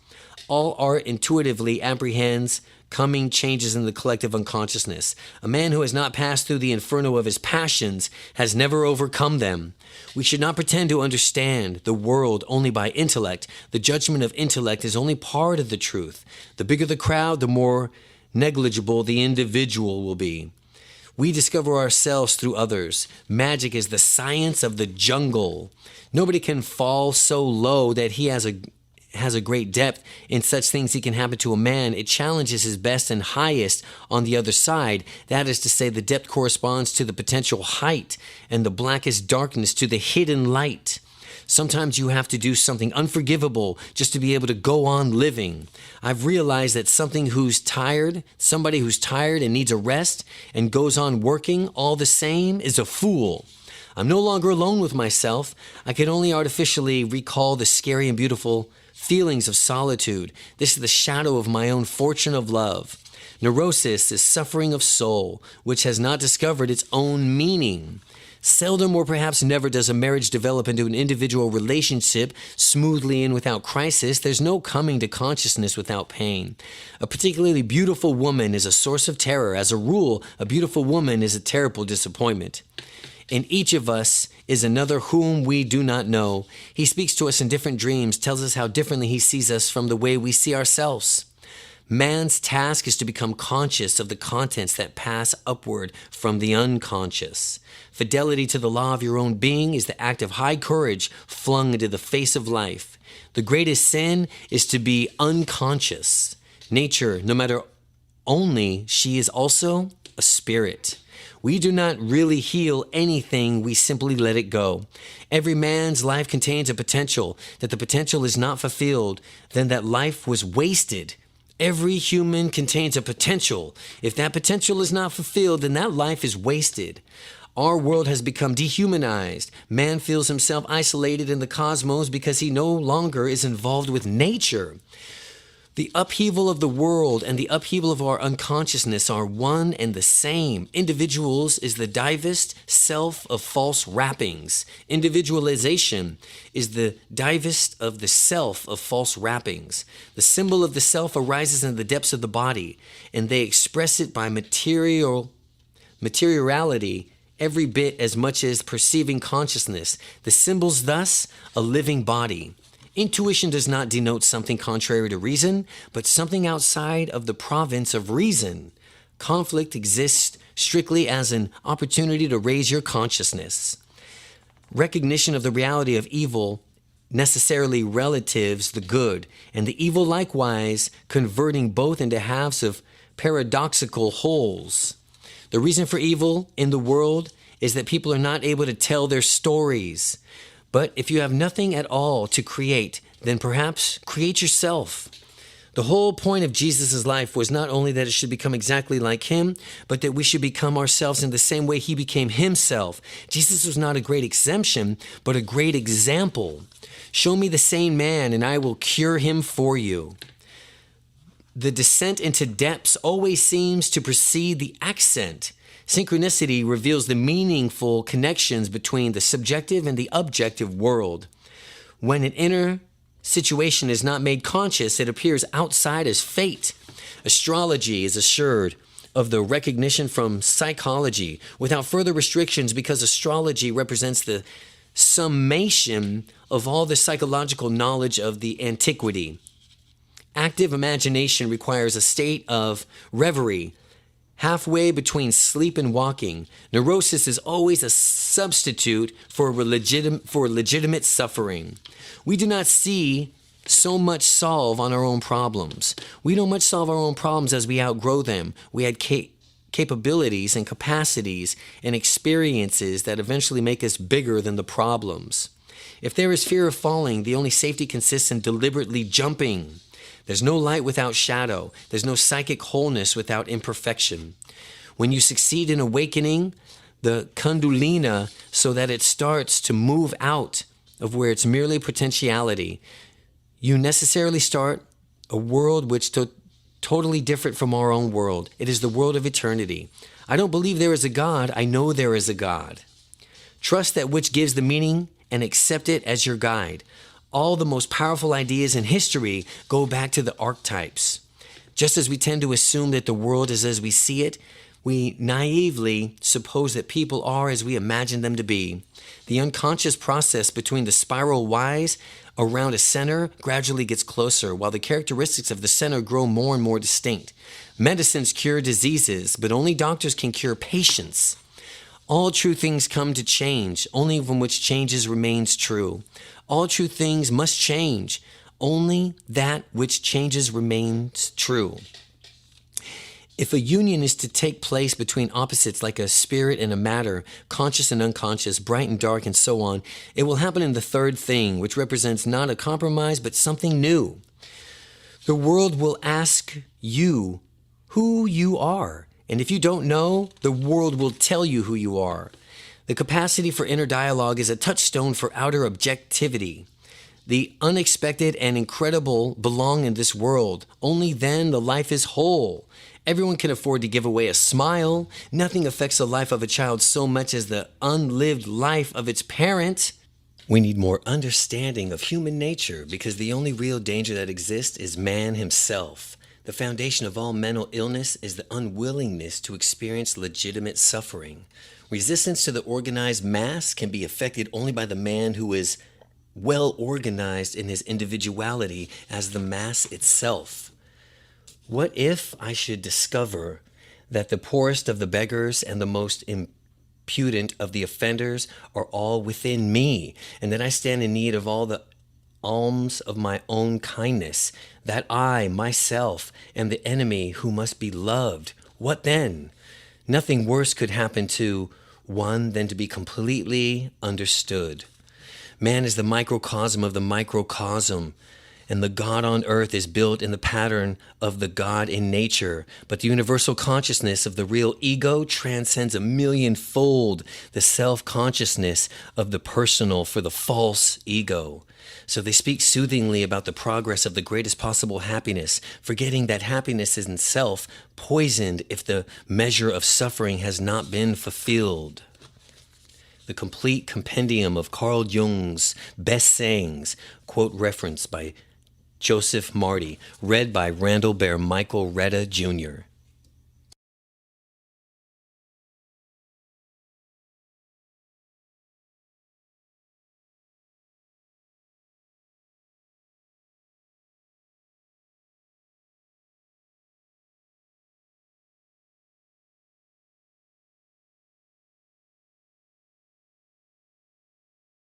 All art intuitively apprehends coming changes in the collective unconsciousness. A man who has not passed through the inferno of his passions has never overcome them. We should not pretend to understand the world only by intellect. The judgment of intellect is only part of the truth. The bigger the crowd, the more negligible the individual will be. We discover ourselves through others. Magic is the science of the jungle. Nobody can fall so low that he has a great depth. In such things he can happen to a man. It challenges his best and highest on the other side. That is to say, the depth corresponds to the potential height, and the blackest darkness to the hidden light. Sometimes you have to do something unforgivable just to be able to go on living. I've realized that somebody who's tired and needs a rest and goes on working all the same is a fool. I'm no longer alone with myself. I can only artificially recall the scary and beautiful feelings of solitude. This is the shadow of my own fortune of love. Neurosis is suffering of soul, which has not discovered its own meaning. Seldom or perhaps never does a marriage develop into an individual relationship smoothly and without crisis. There's no coming to consciousness without pain. A particularly beautiful woman is a source of terror. As a rule, a beautiful woman is a terrible disappointment. In each of us is another whom we do not know. He speaks to us in different dreams, tells us how differently he sees us from the way we see ourselves. Man's task is to become conscious of the contents that pass upward from the unconscious. Fidelity to the law of your own being is the act of high courage flung into the face of life. The greatest sin is to be unconscious. Nature, no matter only, she is also a spirit. We do not really heal anything, we simply let it go. Every man's life contains a potential. That the potential is not fulfilled, then that life was wasted. Every human contains a potential. If that potential is not fulfilled, then that life is wasted. Our world has become dehumanized. Man feels himself isolated in the cosmos because he no longer is involved with nature. The upheaval of the world and the upheaval of our unconsciousness are one and the same. Individuals is the divest self of false wrappings. Individualization is the divest of the self of false wrappings. The symbol of the self arises in the depths of the body, and they express it by materiality every bit as much as perceiving consciousness. The symbol's thus a living body. Intuition does not denote something contrary to reason, but something outside of the province of reason. Conflict exists strictly as an opportunity to raise your consciousness. Recognition of the reality of evil necessarily relatives the good, and the evil likewise, converting both into halves of paradoxical wholes. The reason for evil in the world is that people are not able to tell their stories. But if you have nothing at all to create, then perhaps create yourself. The whole point of Jesus' life was not only that it should become exactly like him, but that we should become ourselves in the same way he became himself. Jesus was not a great exemption, but a great example. Show me the sane man, and I will cure him for you. The descent into depths always seems to precede the ascent. Synchronicity reveals the meaningful connections between the subjective and the objective world. When an inner situation is not made conscious, it appears outside as fate. Astrology is assured of the recognition from psychology without further restrictions, because astrology represents the summation of all the psychological knowledge of the antiquity. Active imagination requires a state of reverie, halfway between sleep and walking. Neurosis is always a substitute for legitimate suffering. We do not see so much solve on our own problems. We don't much solve our own problems as we outgrow them. We had capabilities and capacities and experiences that eventually make us bigger than the problems. If there is fear of falling, the only safety consists in deliberately jumping. There's no light without shadow. There's no psychic wholeness without imperfection. When you succeed in awakening the kundalini so that it starts to move out of where it's merely potentiality, you necessarily start a world which totally different from our own world. It is the world of eternity. I don't believe there is a God. I know there is a God. Trust that which gives the meaning and accept it as your guide. All the most powerful ideas in history go back to the archetypes. Just as we tend to assume that the world is as we see it, we naively suppose that people are as we imagine them to be. The unconscious process between the spiral Ys around a center gradually gets closer, while the characteristics of the center grow more and more distinct. Medicines cure diseases, but only doctors can cure patients. All true things come to change, only from which changes remains true. All true things must change, only that which changes remains true. If a union is to take place between opposites like a spirit and a matter, conscious and unconscious, bright and dark, and so on, it will happen in the third thing, which represents not a compromise but something new. The world will ask you who you are, and if you don't know, the world will tell you who you are. The capacity for inner dialogue is a touchstone for outer objectivity. The unexpected and incredible belong in this world. Only then the life is whole. Everyone can afford to give away a smile. Nothing affects the life of a child so much as the unlived life of its parent. We need more understanding of human nature because the only real danger that exists is man himself. The foundation of all mental illness is the unwillingness to experience legitimate suffering. Resistance to the organized mass can be affected only by the man who is well organized in his individuality as the mass itself. What if I should discover that the poorest of the beggars and the most impudent of the offenders are all within me, and that I stand in need of all the alms of my own kindness, that I, myself, am the enemy who must be loved? What then? Nothing worse could happen to one than to be completely understood. Man is the microcosm of the microcosm, and the God on earth is built in the pattern of the God in nature. But the universal consciousness of the real ego transcends a millionfold the self-consciousness of the personal for the false ego. So they speak soothingly about the progress of the greatest possible happiness, forgetting that happiness is in self poisoned if the measure of suffering has not been fulfilled. The complete compendium of Carl Jung's best sayings, quote reference by Joseph Marty, read by Randall Bear Michael Reta Jr.